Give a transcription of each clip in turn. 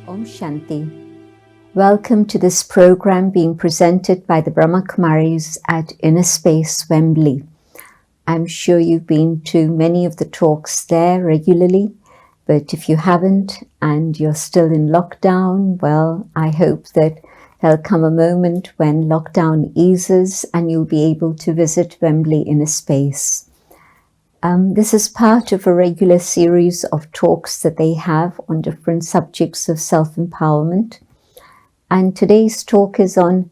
Om Shanti. Welcome to this program being presented by the Brahma Kumaris at Innerspace Wembley. I'm sure you've been to many of the talks there regularly, but if you haven't and you're still in lockdown, well, I hope that there'll come a moment when lockdown eases and you'll be able to visit Wembley Innerspace. This is part of a regular series of talks that they have on different subjects of self-empowerment. And today's talk is on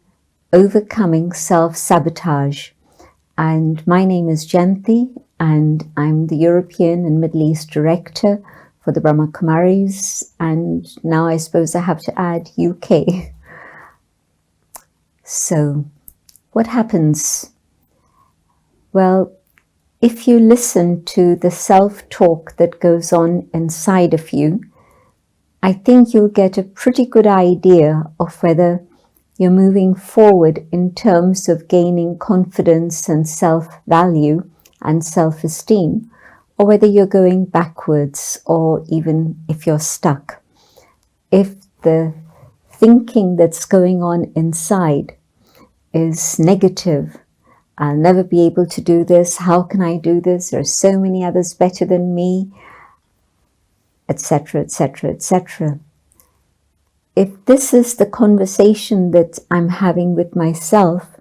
overcoming self-sabotage. And my name is Jayanti, and I'm the European and Middle East Director for the Brahma Kumaris. And now I suppose I have to add UK. So, what happens? Well, if you listen to the self-talk that goes on inside of you, I think you'll get a pretty good idea of whether you're moving forward in terms of gaining confidence and self-value and self-esteem, or whether you're going backwards, or even if you're stuck. If the thinking that's going on inside is negative, I'll never be able to do this, how can I do this, there are so many others better than me, etc., etc., etc. If this is the conversation that I'm having with myself,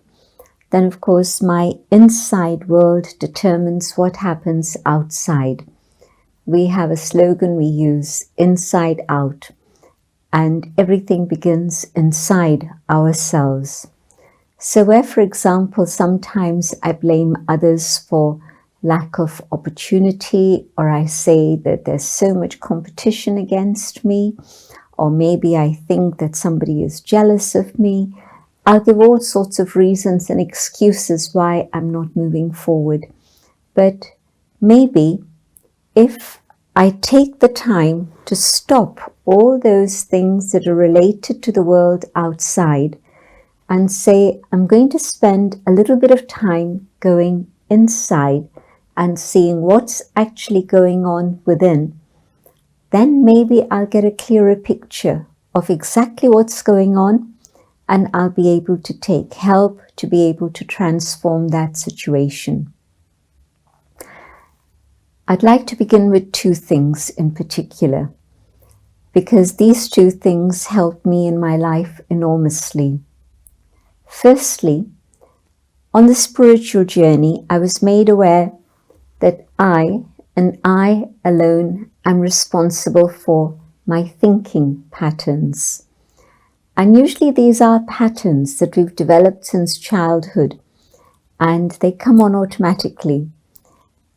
then of course my inside world determines what happens outside. We have a slogan we use, inside out, and everything begins inside ourselves. So where, for example, sometimes I blame others for lack of opportunity, or I say that there's so much competition against me, or maybe I think that somebody is jealous of me, I'll give all sorts of reasons and excuses why I'm not moving forward. But maybe if I take the time to stop all those things that are related to the world outside and say, I'm going to spend a little bit of time going inside and seeing what's actually going on within, then maybe I'll get a clearer picture of exactly what's going on, and I'll be able to take help to be able to transform that situation. I'd like to begin with two things in particular, because these two things help me in my life enormously. Firstly, on the spiritual journey, I was made aware that I, and I alone, am responsible for my thinking patterns. And usually these are patterns that we've developed since childhood, and they come on automatically.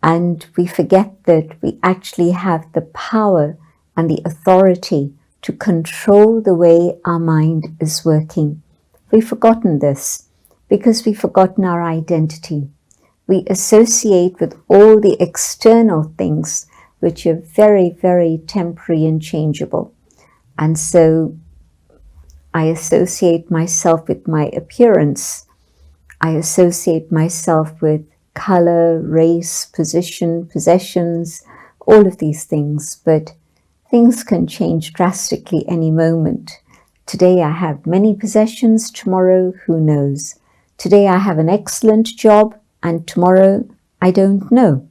And we forget that we actually have the power and the authority to control the way our mind is working. We've forgotten this because we've forgotten our identity. We associate with all the external things which are very, very temporary and changeable. And so I associate myself with my appearance. I associate myself with color, race, position, possessions, all of these things. But things can change drastically any moment. Today I have many possessions, tomorrow who knows. Today I have an excellent job, and tomorrow I don't know.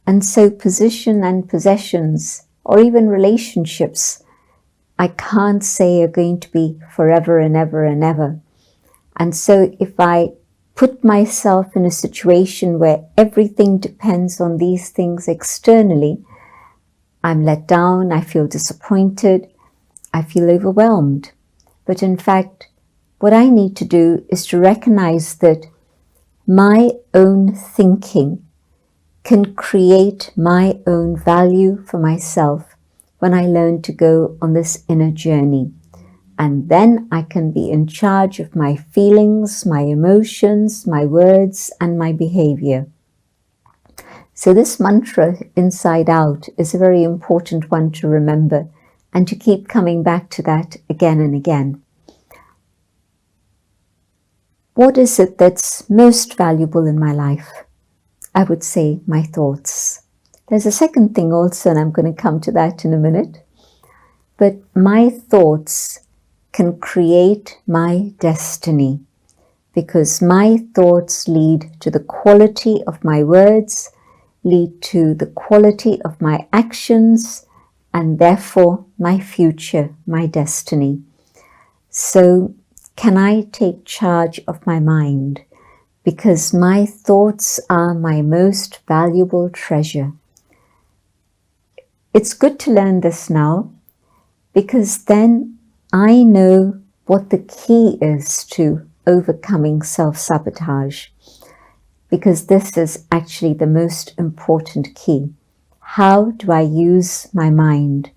And so position and possessions, or even relationships, I can't say are going to be forever and ever and ever. And so if I put myself in a situation where everything depends on these things externally, I'm let down, I feel disappointed, I feel overwhelmed. But in fact, what I need to do is to recognize that my own thinking can create my own value for myself when I learn to go on this inner journey. And then I can be in charge of my feelings, my emotions, my words, and my behavior. So this mantra, inside out, is a very important one to remember, and to keep coming back to that again and again. What is it that's most valuable in my life? I would say my thoughts. There's a second thing also, and I'm going to come to that in a minute. but my thoughts can create my destiny, because my thoughts lead to the quality of my words, lead to the quality of my actions, and therefore my future, my destiny. So can I take charge of my mind? Because my thoughts are my most valuable treasure. It's good to learn this now, because then I know what the key is to overcoming self-sabotage, because this is actually the most important key. How do I use my mind?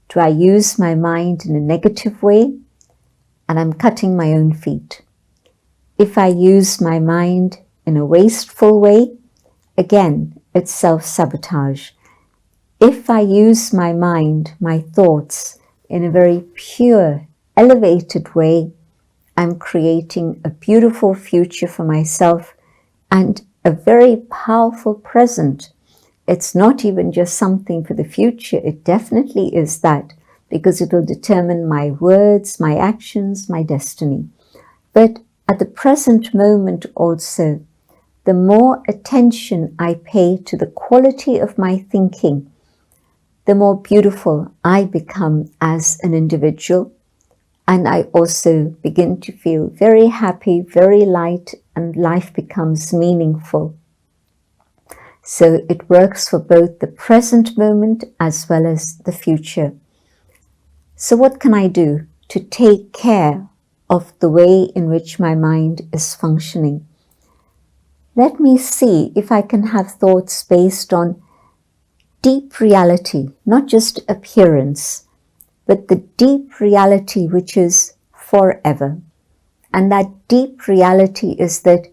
Do I use my mind in a negative way? And I'm cutting my own feet. If I use my mind in a wasteful way, again, it's self-sabotage. If I use my mind, my thoughts, in a very pure, elevated way, I'm creating a beautiful future for myself and a very powerful present. It's not even just something for the future, it definitely is that, because it will determine my words, my actions, my destiny. But at the present moment also, the more attention I pay to the quality of my thinking, the more beautiful I become as an individual. And I also begin to feel very happy, very light, and life becomes meaningful. So it works for both the present moment as well as the future. So what can I do to take care of the way in which my mind is functioning? Let me see if I can have thoughts based on deep reality, not just appearance, but the deep reality which is forever. And that deep reality is that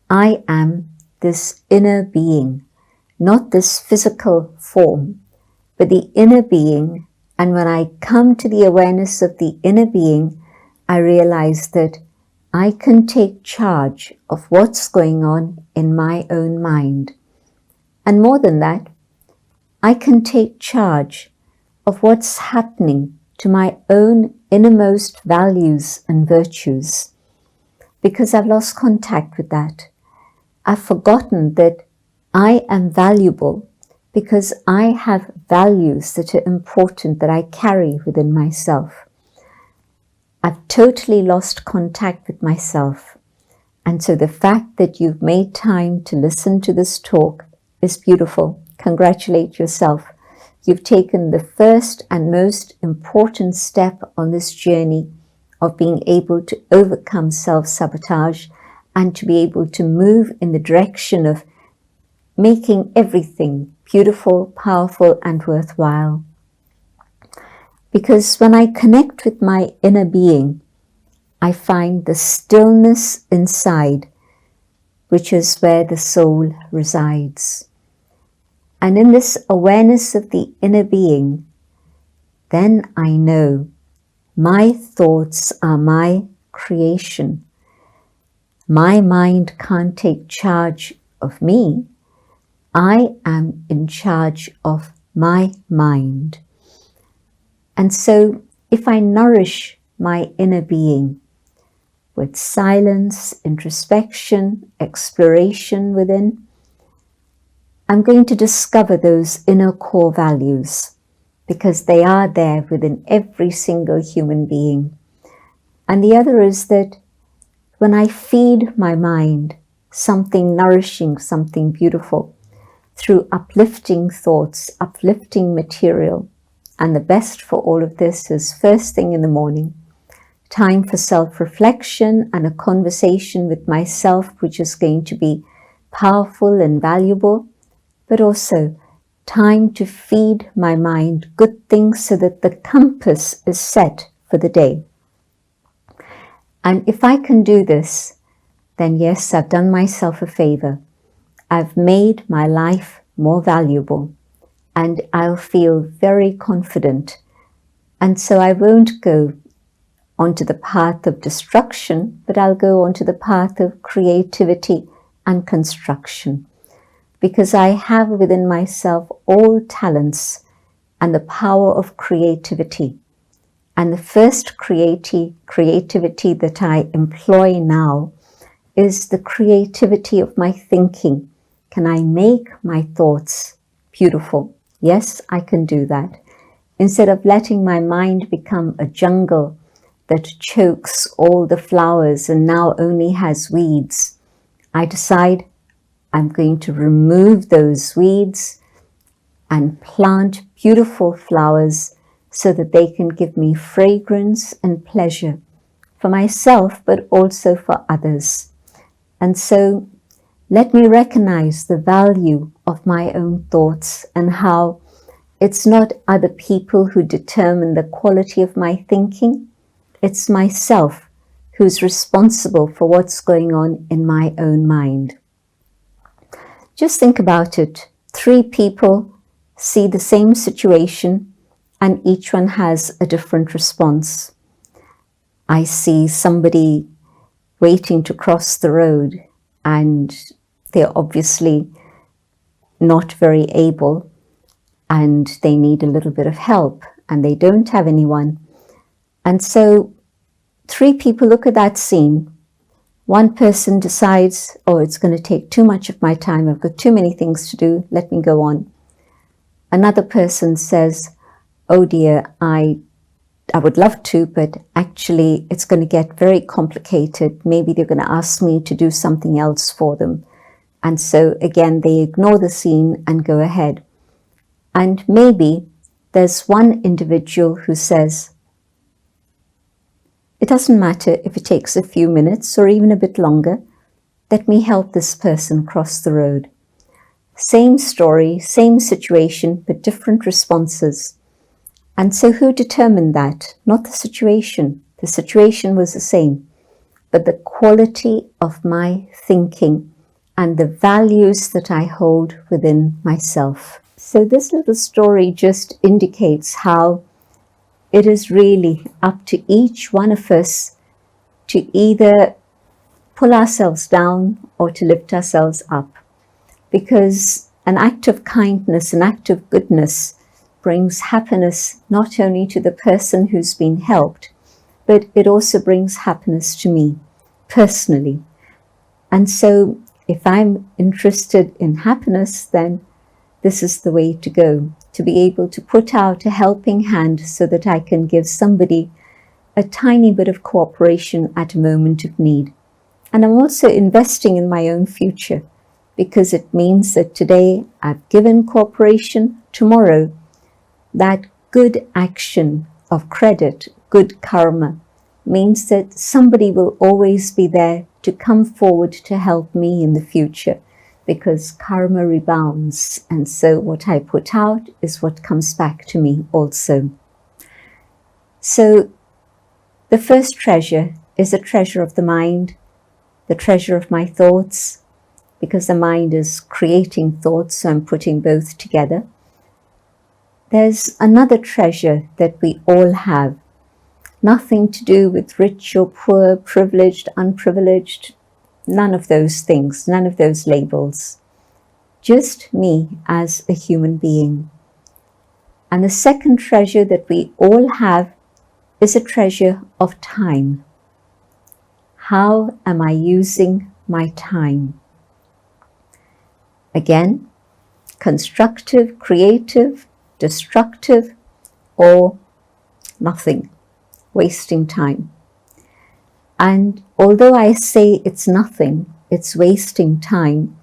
I am this inner being, not this physical form, but the inner being. And when I come to the awareness of the inner being, I realize that I can take charge of what's going on in my own mind. And more than that, I can take charge of what's happening to my own innermost values and virtues, because I've lost contact with that. I've forgotten that I am valuable because I have values that are important that I carry within myself. I've totally lost contact with myself. And so the fact that you've made time to listen to this talk is beautiful. Congratulate yourself. You've taken the first and most important step on this journey of being able to overcome self-sabotage and to be able to move in the direction of making everything beautiful, powerful, and worthwhile. Because when I connect with my inner being, I find the stillness inside, which is where the soul resides. And in this awareness of the inner being, then I know my thoughts are my creation. My mind can't take charge of me. I am in charge of my mind. And so if I nourish my inner being with silence, introspection, exploration within, I'm going to discover those inner core values, because they are there within every single human being. And the other is that when I feed my mind something nourishing, something beautiful, through uplifting thoughts, uplifting material, and the best for all of this is first thing in the morning, time for self-reflection and a conversation with myself, which is going to be powerful and valuable, but also time to feed my mind good things so that the compass is set for the day. And if I can do this, then yes, I've done myself a favor. I've made my life more valuable, and I'll feel very confident. And so I won't go onto the path of destruction, but I'll go onto the path of creativity and construction, because I have within myself all talents and the power of creativity. And the first creativity that I employ now is the creativity of my thinking. Can I make my thoughts beautiful? Yes, I can do that. Instead of letting my mind become a jungle that chokes all the flowers and now only has weeds, I decide I'm going to remove those weeds and plant beautiful flowers so that they can give me fragrance and pleasure for myself, but also for others. And so let me recognize the value of my own thoughts and how it's not other people who determine the quality of my thinking. It's myself who's responsible for what's going on in my own mind. Just think about it. 3 people see the same situation and each one has a different response. I see somebody waiting to cross the road and they're obviously not very able and they need a little bit of help and they don't have anyone. And so 3 people look at that scene. One person decides, oh, it's going to take too much of my time. I've got too many things to do. Let me go on. Another person says, oh dear, I would love to, but actually it's going to get very complicated. Maybe they're going to ask me to do something else for them. And so again, they ignore the scene and go ahead. And maybe there's one individual who says, it doesn't matter if it takes a few minutes or even a bit longer. Let me help this person cross the road. Same story, same situation, but different responses. And so who determined that? Not the situation. The situation was the same, but the quality of my thinking and the values that I hold within myself. So this little story just indicates how it is really up to each one of us to either pull ourselves down or to lift ourselves up. Because an act of kindness, an act of goodness brings happiness not only to the person who's been helped, but it also brings happiness to me personally. And so if I'm interested in happiness, then this is the way to go, to be able to put out a helping hand so that I can give somebody a tiny bit of cooperation at a moment of need. And I'm also investing in my own future, because it means that today I've given cooperation, tomorrow that good action of credit, good karma, means that somebody will always be there to come forward to help me in the future, because karma rebounds. And so what I put out is what comes back to me also. So the first treasure is a treasure of the mind, the treasure of my thoughts, because the mind is creating thoughts, so I'm putting both together. There's another treasure that we all have, nothing to do with rich or poor, privileged, unprivileged, none of those things, none of those labels. Just me as a human being. And the second treasure that we all have is a treasure of time. How am I using my time? Again, constructive, creative, destructive, or nothing, wasting time. And although I say it's nothing, it's wasting time,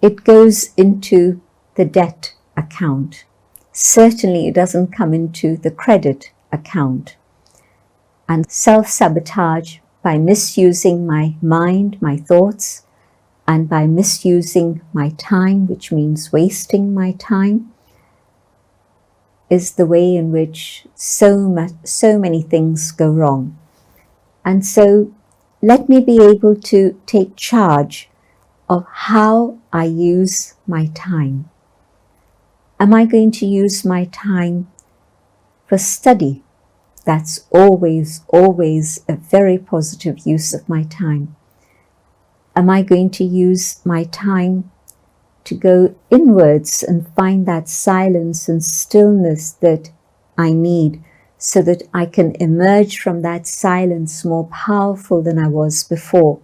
it goes into the debt account. Certainly it doesn't come into the credit account. And self-sabotage by misusing my mind, my thoughts, and by misusing my time, which means wasting my time, is the way in which so many things go wrong. And so let me be able to take charge of how I use my time. Am I going to use my time for study? That's always a very positive use of my time. Am I going to use my time to go inwards and find that silence and stillness that I need so that I can emerge from that silence more powerful than I was before.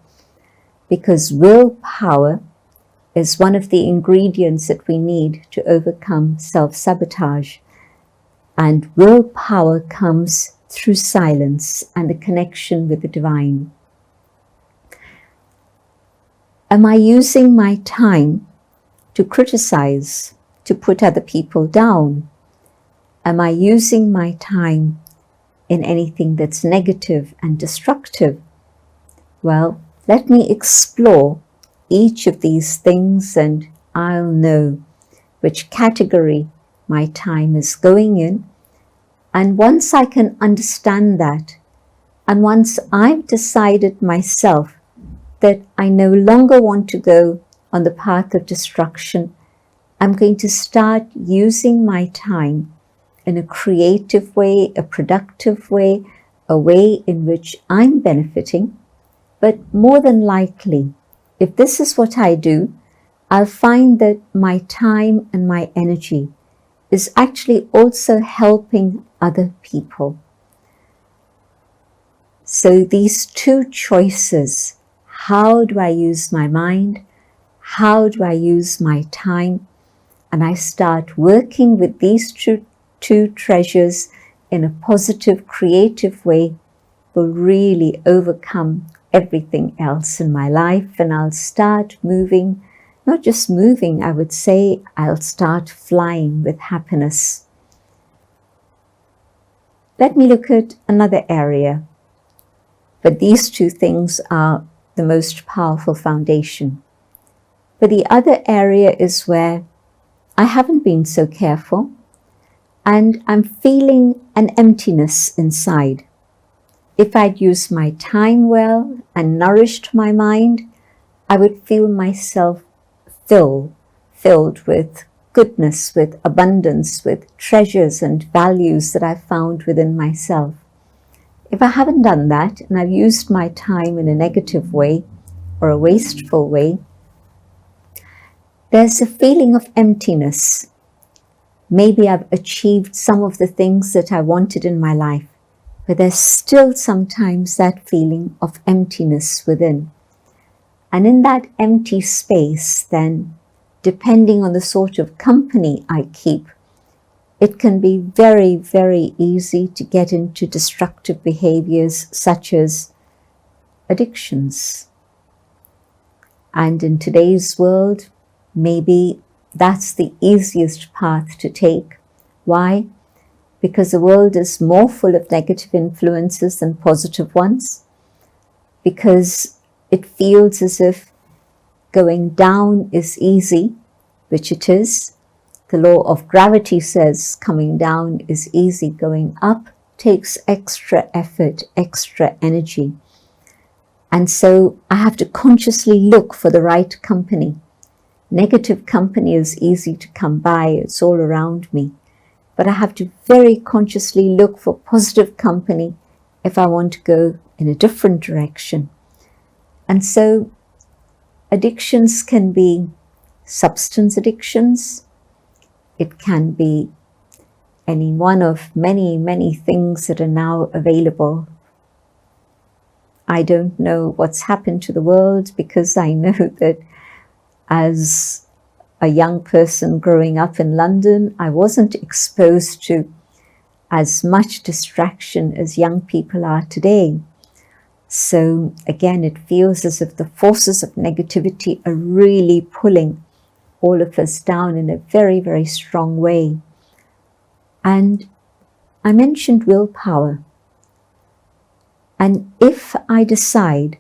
Because willpower is one of the ingredients that we need to overcome self-sabotage. And willpower comes through silence and a connection with the divine. Am I using my time to criticize, to put other people down? Am I using my time in anything that's negative and destructive? Well, let me explore each of these things and I'll know which category my time is going in. And once I can understand that, and once I've decided myself that I no longer want to go on the path of destruction, I'm going to start using my time in a creative way, a productive way, a way in which I'm benefiting. But more than likely, if this is what I do, I'll find that my time and my energy is actually also helping other people. So these two choices, how do I use my mind? How do I use my time? And I start working with these two treasures in a positive, creative way, will really overcome everything else in my life. And I'll start moving, not just moving, I would say I'll start flying with happiness. Let me look at another area. But these two things are the most powerful foundation. But the other area is where I haven't been so careful and I'm feeling an emptiness inside. If I'd used my time well and nourished my mind, I would feel myself filled with goodness, with abundance, with treasures and values that I've found within myself. If I haven't done that and I've used my time in a negative way or a wasteful way, there's a feeling of emptiness. Maybe I've achieved some of the things that I wanted in my life, but there's still sometimes that feeling of emptiness within. And in that empty space, then, depending on the sort of company I keep, it can be very, very easy to get into destructive behaviors such as addictions. And in today's world, maybe that's the easiest path to take. Why? Because the world is more full of negative influences than positive ones. Because it feels as if going down is easy, which it is. The law of gravity says coming down is easy. Going up takes extra effort, extra energy. And so I have to consciously look for the right company. Negative company is easy to come by. It's all around me. But I have to very consciously look for positive company if I want to go in a different direction. And so addictions can be substance addictions. It can be any one of many, many things that are now available. I don't know what's happened to the world because I know that as a young person growing up in London, I wasn't exposed to as much distraction as young people are today. So again, it feels as if the forces of negativity are really pulling all of us down in a very, very strong way. And I mentioned willpower. And if I decide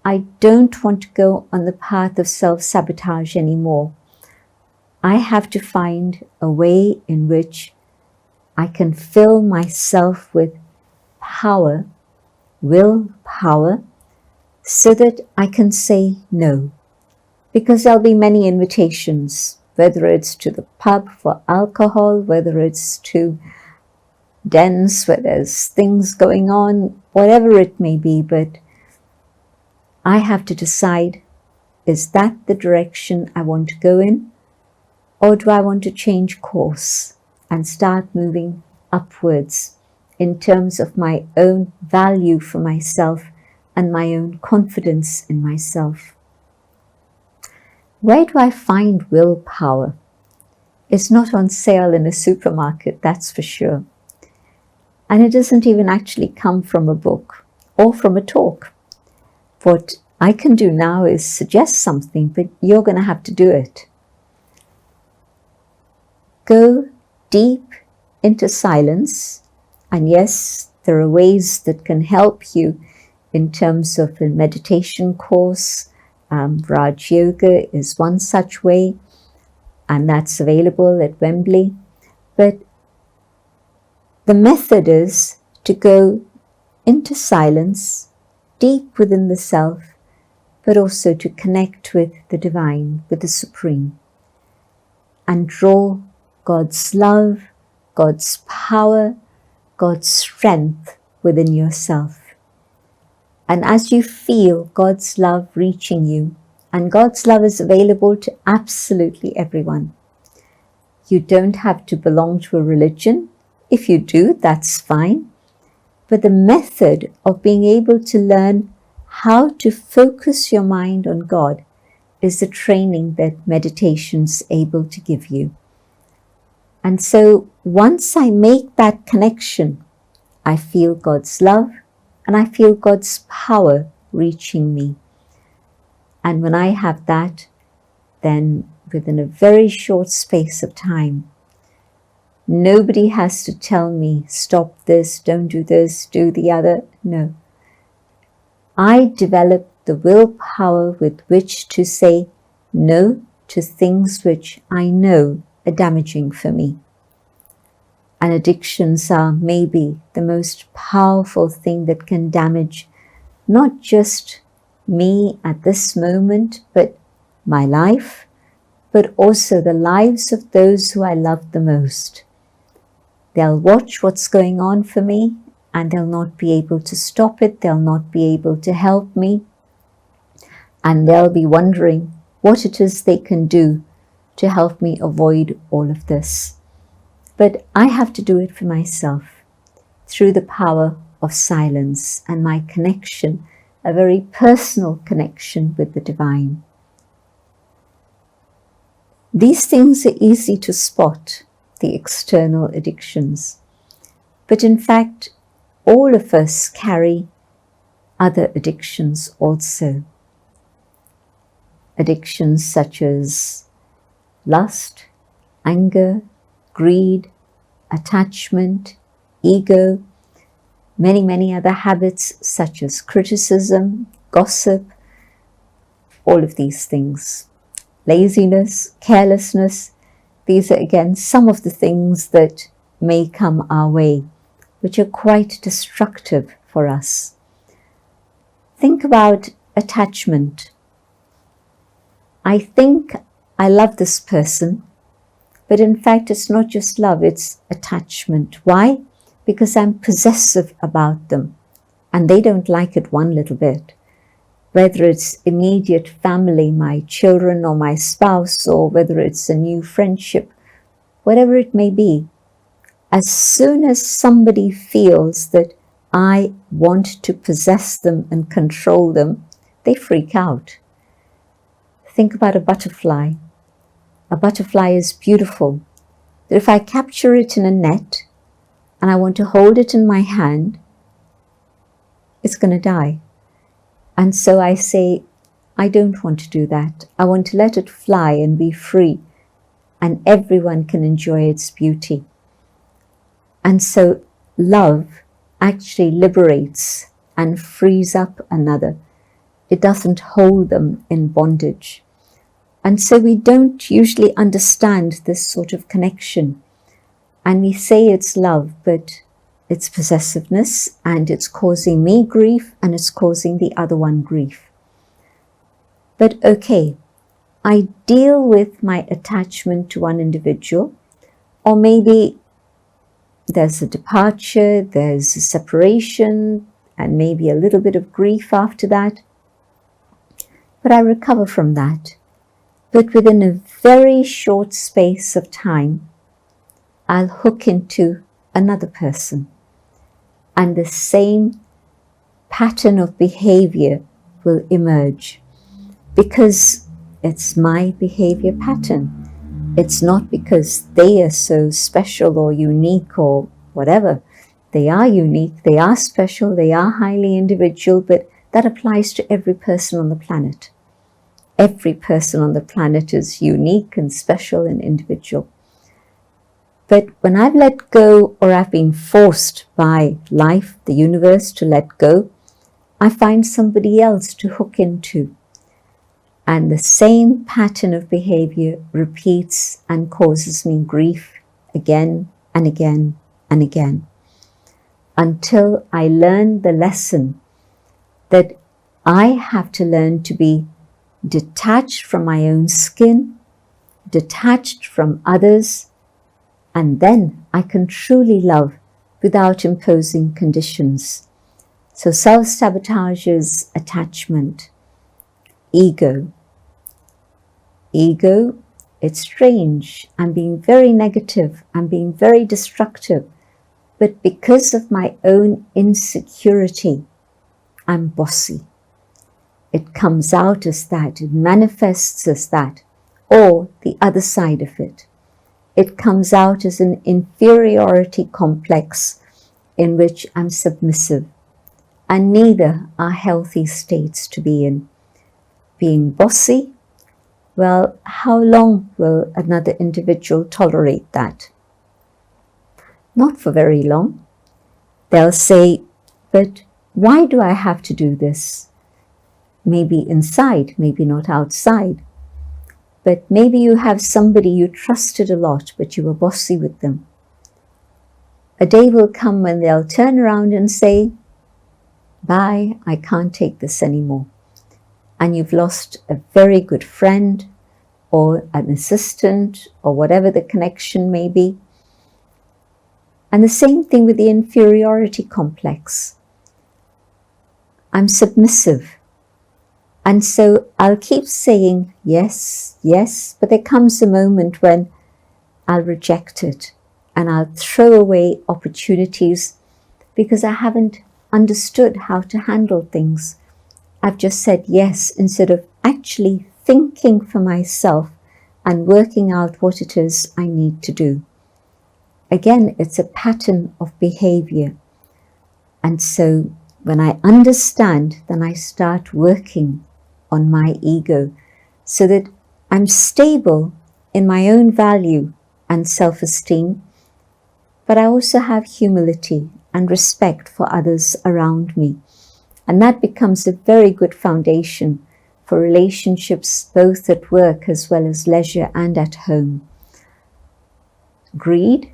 I don't want to go on the path of self-sabotage anymore, I have to find a way in which I can fill myself with power, willpower, so that I can say no. Because there'll be many invitations, whether it's to the pub for alcohol, whether it's to dens where there's things going on, whatever it may be, but I have to decide, is that the direction I want to go in? Or do I want to change course and start moving upwards in terms of my own value for myself and my own confidence in myself. Where do I find willpower? It's not on sale in a supermarket, that's for sure. And it doesn't even actually come from a book or from a talk. What I can do now is suggest something, but you're going to have to do it. Go deep into silence. And yes, there are ways that can help you in terms of a meditation course. Raj Yoga is one such way, and that's available at Wembley. But the method is to go into silence, deep within the self, but also to connect with the divine, with the supreme, and draw God's love, God's power, God's strength within yourself. And as you feel God's love reaching you, and God's love is available to absolutely everyone. You don't have to belong to a religion. If you do, that's fine. But the method of being able to learn how to focus your mind on God is the training that meditation's able to give you. And so once I make that connection, I feel God's love and I feel God's power reaching me. And when I have that, then within a very short space of time, nobody has to tell me, stop this, don't do this, do the other. No. I develop the willpower with which to say no to things which I know are damaging for me. And addictions are maybe the most powerful thing that can damage not just me at this moment, but my life, but also the lives of those who I love the most. They'll watch what's going on for me and they'll not be able to stop it. They'll not be able to help me. And they'll be wondering what it is they can do to help me avoid all of this. But I have to do it for myself through the power of silence and my connection, a very personal connection with the divine. These things are easy to spot, the external addictions. But in fact, all of us carry other addictions also. Addictions such as lust, anger, greed, attachment, ego, many other habits such as criticism, gossip, all of these things. Laziness, carelessness, these are again some of the things that may come our way, which are quite destructive for us. Think about attachment. I think I love this person, but in fact it's not just love, it's attachment. Why? Because I'm possessive about them and they don't like it one little bit. Whether it's immediate family, my children or my spouse, or whether it's a new friendship, whatever it may be, as soon as somebody feels that I want to possess them and control them, they freak out. Think about a butterfly. A butterfly is beautiful, but if I capture it in a net and I want to hold it in my hand, it's going to die. And so I say, I don't want to do that. I want to let it fly and be free, and everyone can enjoy its beauty. And so love actually liberates and frees up another. It doesn't hold them in bondage. And so we don't usually understand this sort of connection. And we say it's love, but it's possessiveness, and it's causing me grief, and it's causing the other one grief. But okay, I deal with my attachment to one individual, or maybe there's a departure, there's a separation, and maybe a little bit of grief after that. But I recover from that. But within a very short space of time, I'll hook into another person. and the same pattern of behavior will emerge, because it's my behavior pattern. It's not because they are so special or unique or whatever. They are unique, they are special, they are highly individual, but that applies to every person on the planet. Every person on the planet is unique and special and individual. But when I've let go, or I've been forced by life, the universe, to let go, I find somebody else to hook into. And the same pattern of behavior repeats and causes me grief again and again and again, until I learn the lesson that I have to learn to be detached from my own skin, detached from others, and then I can truly love without imposing conditions. So self-sabotage is attachment. Ego. Ego, it's strange. I'm being very negative. I'm being very destructive. But because of my own insecurity, I'm bossy. It comes out as that. It manifests as that. Or the other side of it. It comes out as an inferiority complex in which I'm submissive. And neither are healthy states to be in. Being bossy, well, how long will another individual tolerate that? Not for very long. They'll say, but why do I have to do this? Maybe inside, maybe not outside. But maybe you have somebody you trusted a lot, but you were bossy with them. A day will come when they'll turn around and say, bye, I can't take this anymore. And you've lost a very good friend or an assistant or whatever the connection may be. And the same thing with the inferiority complex. I'm submissive. And so I'll keep saying yes, yes, but there comes a moment when I'll reject it and I'll throw away opportunities because I haven't understood how to handle things. I've just said yes instead of actually thinking for myself and working out what it is I need to do. Again, it's a pattern of behavior. And so when I understand, then I start working on my ego so that I'm stable in my own value and self-esteem, but I also have humility and respect for others around me. And that becomes a very good foundation for relationships both at work as well as leisure and at home. Greed.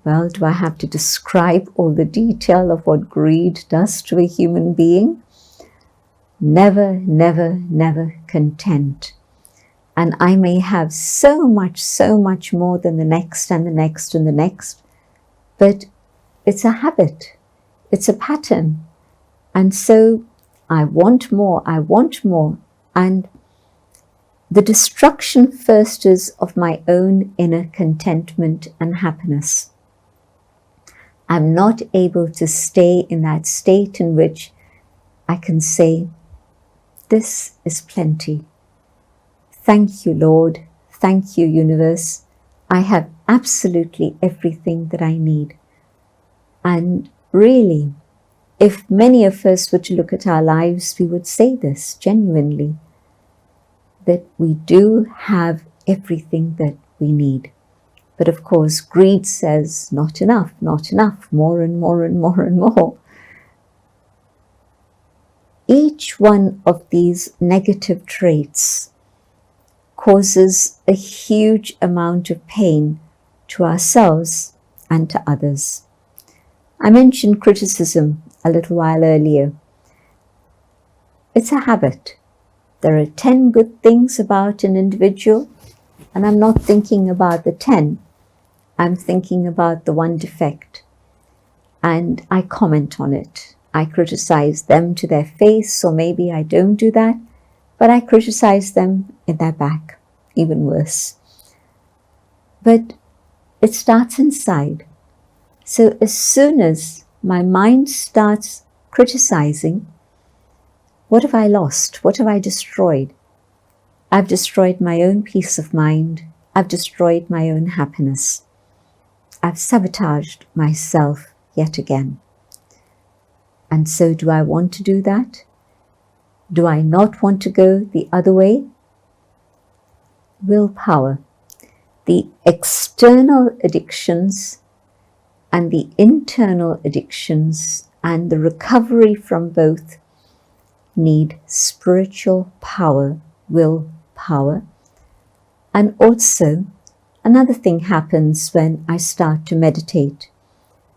Well, do I have to describe all the detail of what greed does to a human being? Never, never, never content. And I may have so much more than the next and the next and the next, but it's a habit, it's a pattern. And so I want more, and the destruction first is of my own inner contentment and happiness. I'm not able to stay in that state in which I can say, this is plenty. Thank you, Lord. Thank you, universe. I have absolutely everything that I need. And really, if many of us were to look at our lives, we would say this genuinely, that we do have everything that we need. But of course, greed says, not enough, more and more and more and more. Each one of these negative traits causes a huge amount of pain to ourselves and to others. I mentioned criticism a little while earlier. It's a habit. There are 10 good things about an individual, and I'm not thinking about the 10. I'm thinking about the one defect, and I comment on it. I criticize them to their face, or maybe I don't do that, but I criticize them in their back, even worse. But it starts inside. So as soon as my mind starts criticizing. What have I lost? What have I destroyed? I've destroyed my own peace of mind. I've destroyed my own happiness. I've sabotaged myself yet again. And so do I want to do that? Do I not want to go the other way? Willpower. The external addictions and the internal addictions and the recovery from both need spiritual power, willpower. And also, another thing happens when I start to meditate,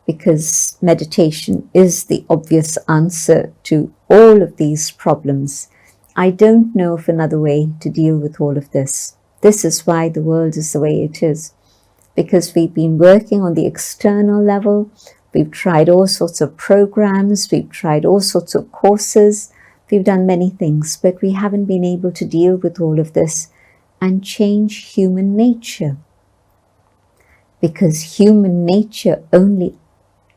because meditation is the obvious answer to all of these problems. I don't know of another way to deal with all of this. This is why the world is the way it is, because we've been working on the external level. We've tried all sorts of programs. We've tried all sorts of courses. We've done many things, but we haven't been able to deal with all of this and change human nature, because human nature only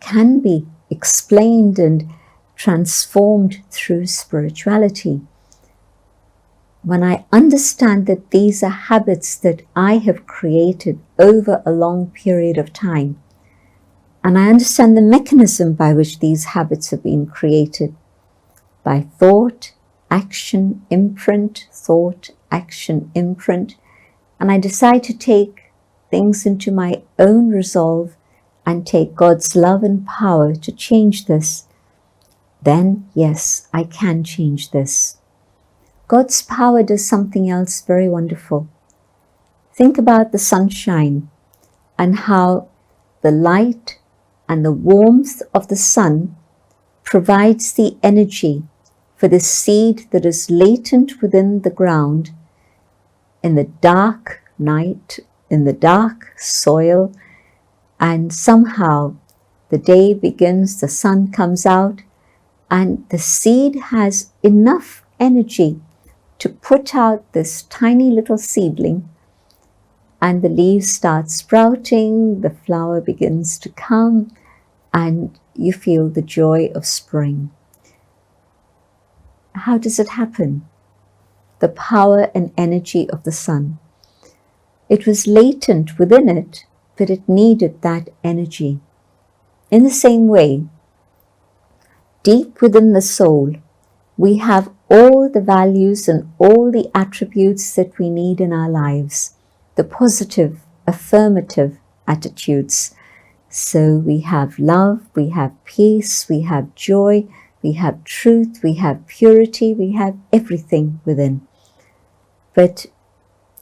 can be explained and transformed through spirituality. When I understand that these are habits that I have created over a long period of time, and I understand the mechanism by which these habits have been created, by thought, action, imprint, thought, action, imprint, and I decide to take things into my own resolve and take God's love and power to change this, then yes, I can change this. God's power does something else very wonderful. Think about the sunshine and how the light and the warmth of the sun provides the energy for the seed that is latent within the ground in the dark night, in the dark soil, and somehow the day begins, the sun comes out, and the seed has enough energy to put out this tiny little seedling, and the leaves start sprouting, the flower begins to come, and you feel the joy of spring. How does it happen? The power and energy of the sun. It was latent within it, but it needed that energy. In the same way, deep within the soul, we have all the values and all the attributes that we need in our lives, the positive, affirmative attitudes. So we have love, we have peace, we have joy, we have truth, we have purity, we have everything within. But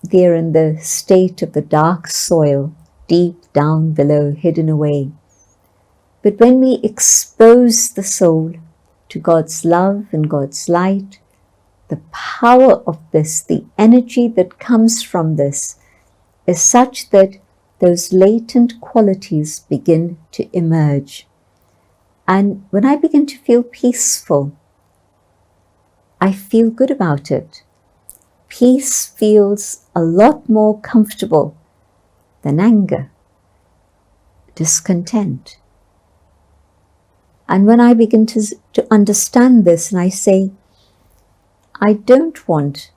they're in the state of the dark soil, deep down below, hidden away. But when we expose the soul to God's love and God's light, the power of this, the energy that comes from this, is such that those latent qualities begin to emerge. And when I begin to feel peaceful, I feel good about it. Peace feels a lot more comfortable than anger, discontent. And when I begin to understand this, and I say, I don't want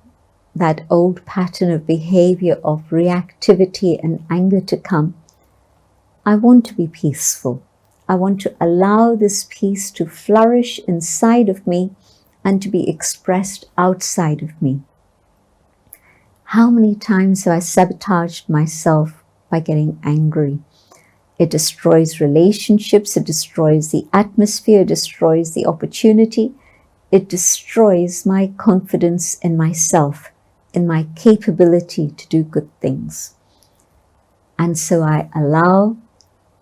that old pattern of behavior of reactivity and anger to come. I want to be peaceful. I want to allow this peace to flourish inside of me and to be expressed outside of me. How many times have I sabotaged myself by getting angry? It destroys relationships, it destroys the atmosphere, it destroys the opportunity, it destroys my confidence in myself, in my capability to do good things. And so I allow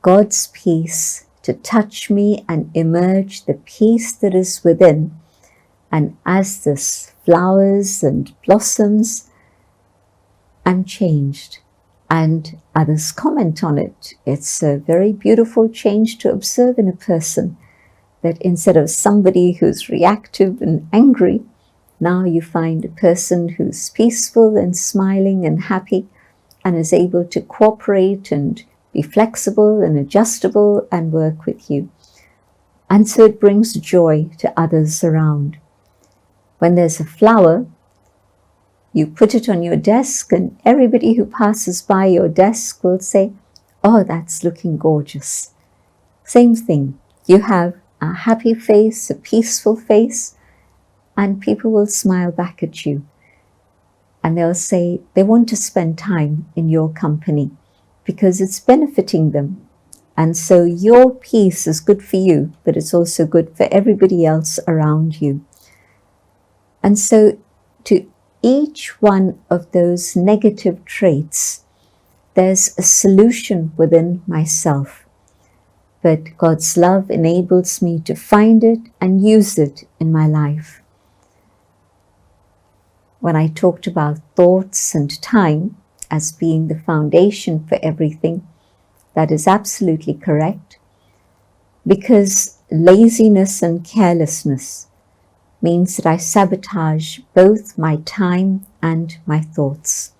God's peace to touch me and emerge the peace that is within. And as this flowers and blossoms, I'm changed. And others comment on it. It's a very beautiful change to observe in a person, that instead of somebody who's reactive and angry, now you find a person who's peaceful and smiling and happy and is able to cooperate and be flexible and adjustable and work with you. And so it brings joy to others around. When there's a flower, you put it on your desk and everybody who passes by your desk will say, "Oh, that's looking gorgeous." Same thing. You have a happy face, a peaceful face, and people will smile back at you. And they'll say they want to spend time in your company because it's benefiting them. And so your peace is good for you, but it's also good for everybody else around you. And so to each one of those negative traits, there's a solution within myself. But God's love enables me to find it and use it in my life. When I talked about thoughts and time as being the foundation for everything, that is absolutely correct, because laziness and carelessness means that I sabotage both my time and my thoughts.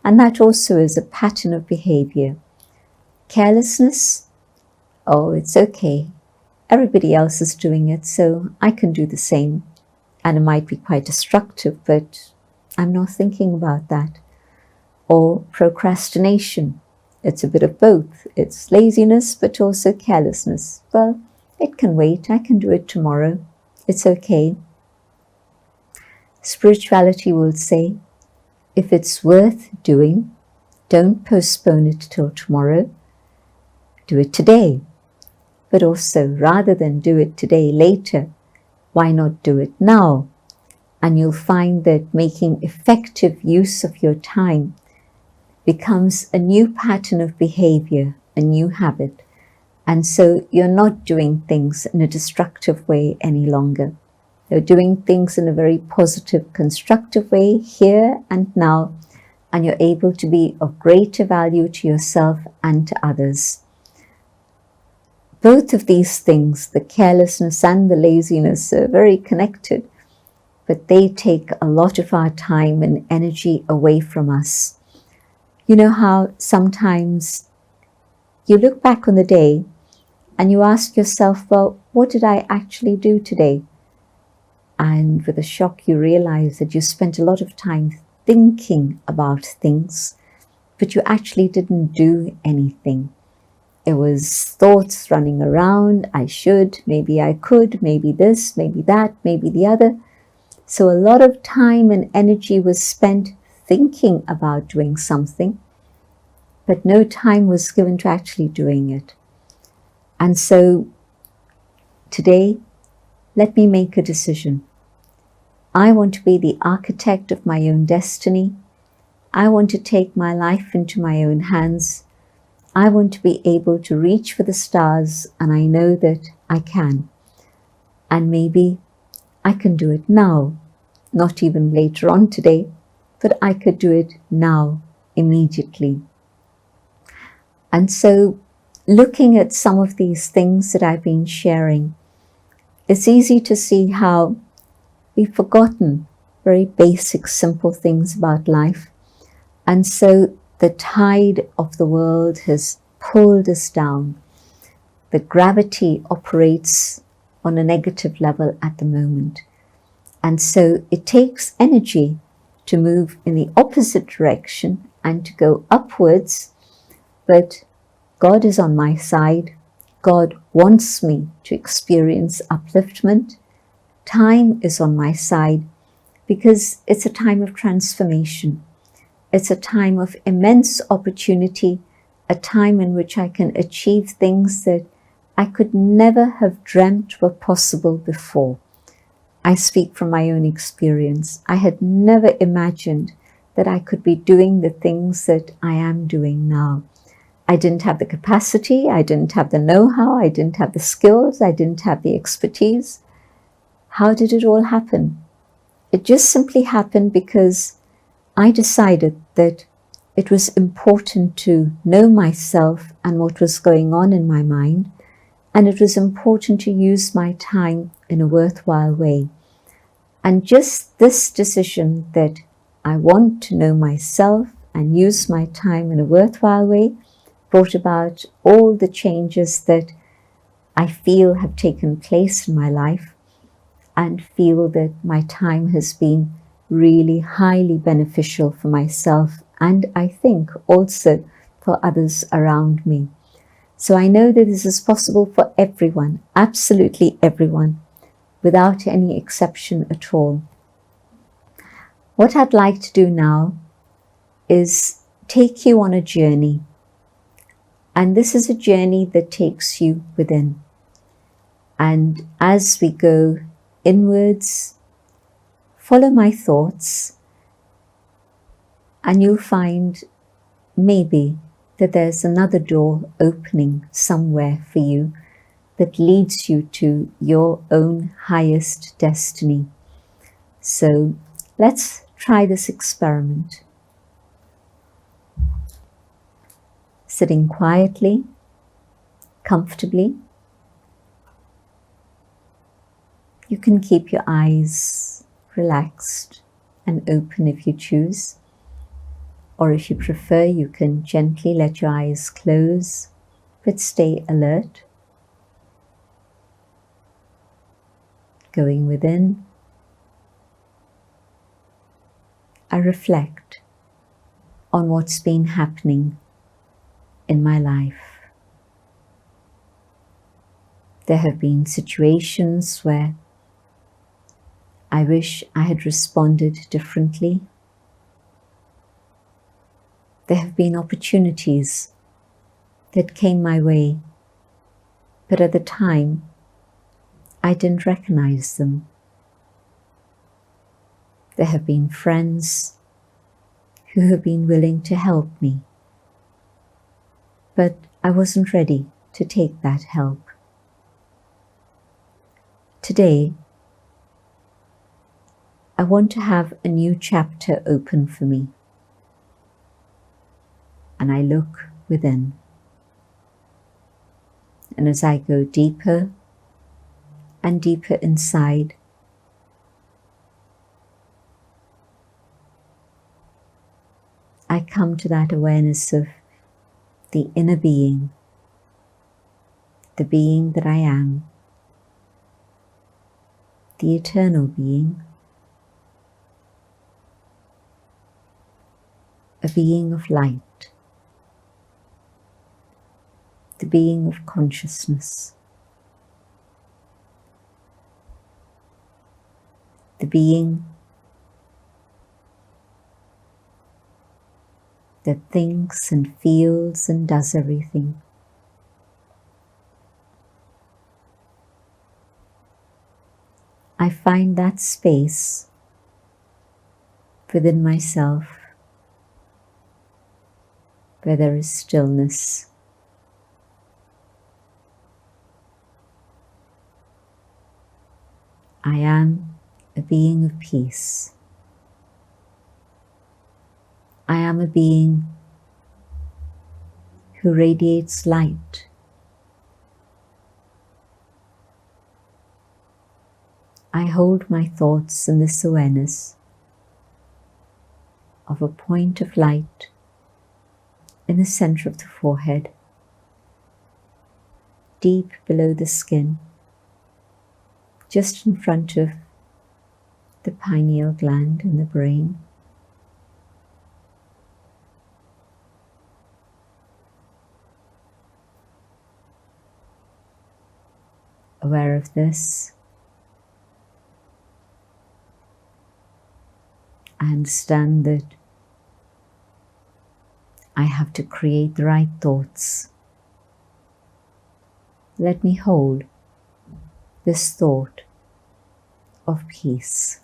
And that also is a pattern of behavior. Carelessness, oh, it's okay. Everybody else is doing it, so I can do the same. And it might be quite destructive, but I'm not thinking about that. Or procrastination. It's a bit of both. It's laziness, but also carelessness. Well, it can wait. I can do it tomorrow. It's okay. Spirituality will say, if it's worth doing, don't postpone it till tomorrow. Do it today. But also, rather than do it today, later, why not do it now? And you'll find that making effective use of your time becomes a new pattern of behavior, a new habit. And so you're not doing things in a destructive way any longer. You're doing things in a very positive, constructive way here and now, and you're able to be of greater value to yourself and to others. Both of these things, the carelessness and the laziness, are very connected, but they take a lot of our time and energy away from us. You know how sometimes you look back on the day and you ask yourself, well, what did I actually do today? And with a shock, you realize that you spent a lot of time thinking about things, but you actually didn't do anything. It was thoughts running around. I should, maybe I could, maybe this, maybe that, maybe the other. So a lot of time and energy was spent thinking about doing something, but no time was given to actually doing it. And so today, let me make a decision. I want to be the architect of my own destiny. I want to take my life into my own hands. I want to be able to reach for the stars, and I know that I can. And maybe I can do it now, not even later on today, but I could do it now, immediately. And so, looking at some of these things that I've been sharing, it's easy to see how we've forgotten very basic, simple things about life. And so the tide of the world has pulled us down. The gravity operates on a negative level at the moment. And so it takes energy to move in the opposite direction and to go upwards. But God is on my side. God wants me to experience upliftment. Time is on my side because it's a time of transformation. It's a time of immense opportunity, a time in which I can achieve things that I could never have dreamt were possible before. I speak from my own experience. I had never imagined that I could be doing the things that I am doing now. I didn't have the capacity, I didn't have the know-how, I didn't have the skills, I didn't have the expertise. How did it all happen? It just simply happened because I decided that it was important to know myself and what was going on in my mind, and it was important to use my time in a worthwhile way. And just this decision that I want to know myself and use my time in a worthwhile way brought about all the changes that I feel have taken place in my life, and feel that my time has been really highly beneficial for myself, and I think also for others around me. So I know that this is possible for everyone, absolutely everyone, without any exception at all. What I'd like to do now is take you on a journey. And this is a journey that takes you within. And as we go inwards, follow my thoughts, and you'll find maybe that there's another door opening somewhere for you that leads you to your own highest destiny. So let's try this experiment. Sitting quietly, comfortably. You can keep your eyes relaxed and open if you choose, or if you prefer, you can gently let your eyes close, but stay alert. Going within, I reflect on what's been happening in my life. There have been situations where I wish I had responded differently. There have been opportunities that came my way, but at the time I didn't recognize them. There have been friends who have been willing to help me, but I wasn't ready to take that help. Today, I want to have a new chapter open for me, and I look within. And as I go deeper and deeper inside, I come to that awareness of the inner being, the being that I am, the eternal being, a being of light, the being of consciousness, the being that thinks and feels and does everything. I find that space within myself where there is stillness. I am a being of peace. I am a being who radiates light. I hold my thoughts in this awareness of a point of light in the center of the forehead, deep below the skin, just in front of the pineal gland in the brain. Aware of this, I understand that I have to create the right thoughts. Let me hold this thought of peace.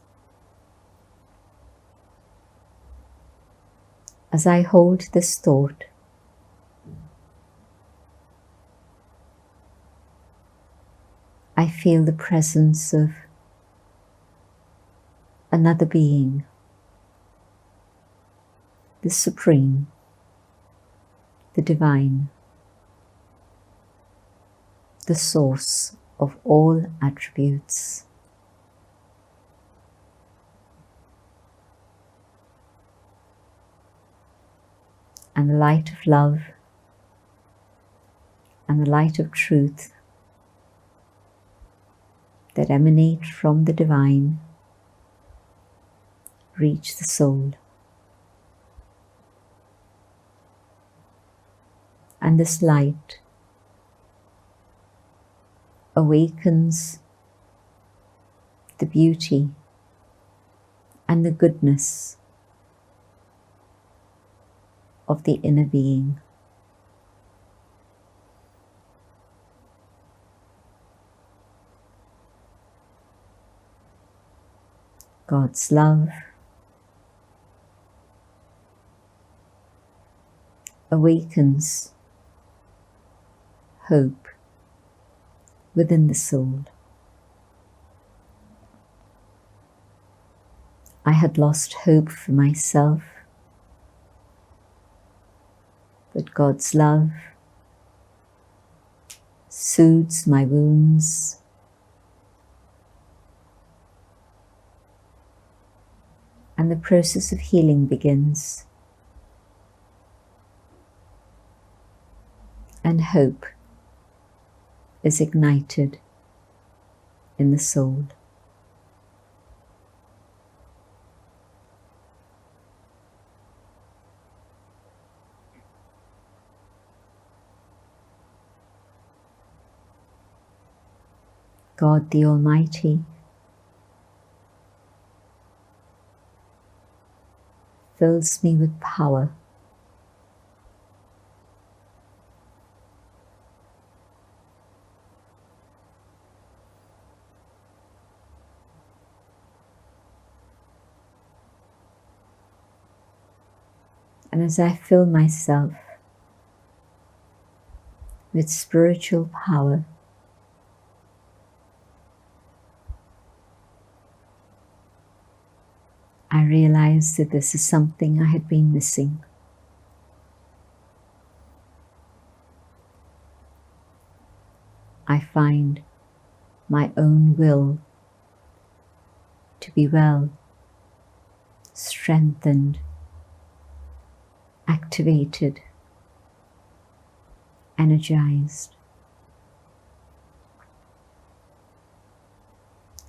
As I hold this thought, I feel the presence of another being, the Supreme, the Divine, the source of all attributes. And the light of love and the light of truth that emanate from the divine reach the soul. And this light awakens the beauty and the goodness of the inner being. God's love awakens hope within the soul. I had lost hope for myself, but God's love soothes my wounds, and the process of healing begins, and hope is ignited in the soul. God the Almighty fills me with power. And as I fill myself with spiritual power, I realize that this is something I had been missing. I find my own will to be well, strengthened, activated, energized.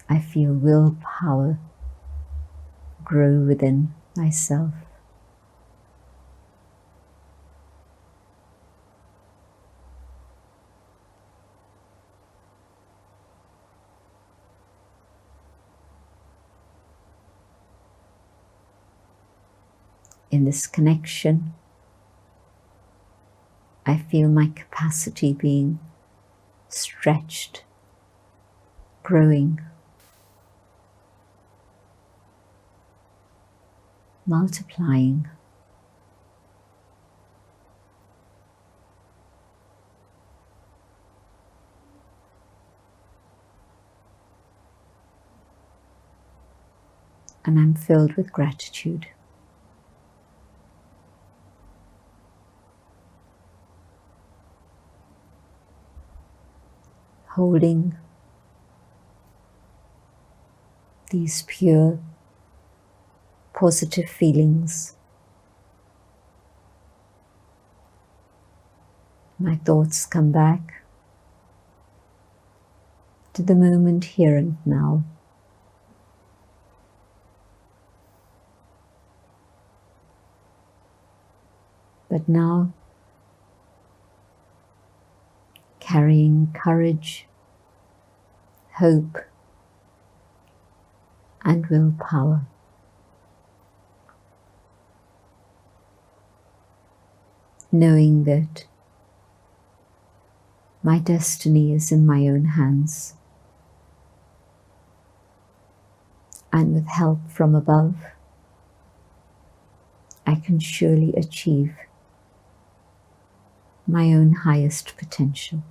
I feel willpower grow within myself. In this connection, I feel my capacity being stretched, growing, multiplying. And I'm filled with gratitude. Holding these pure, positive feelings, my thoughts come back to the moment here and now. But now, carrying courage, hope, and willpower. Knowing that my destiny is in my own hands, and with help from above, I can surely achieve my own highest potential.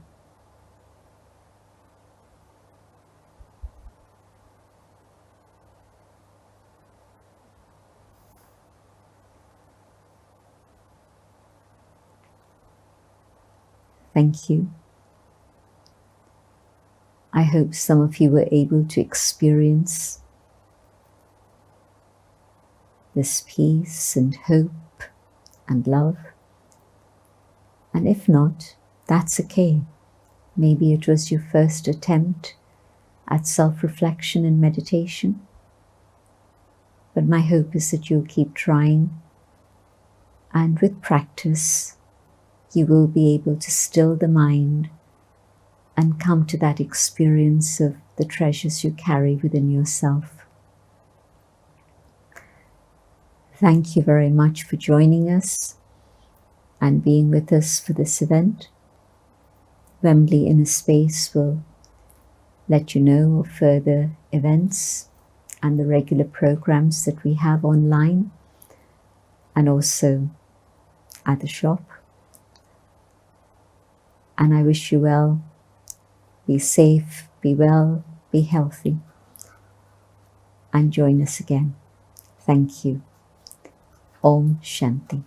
Thank you. I hope some of you were able to experience this peace and hope and love. And if not, that's okay. Maybe it was your first attempt at self-reflection and meditation. But my hope is that you'll keep trying, and with practice, you will be able to still the mind and come to that experience of the treasures you carry within yourself. Thank you very much for joining us and being with us for this event. Wembley Innerspace will let you know of further events and the regular programs that we have online and also at the shop. And I wish you well. Be safe, be well, be healthy, and join us again. Thank you. Om Shanti.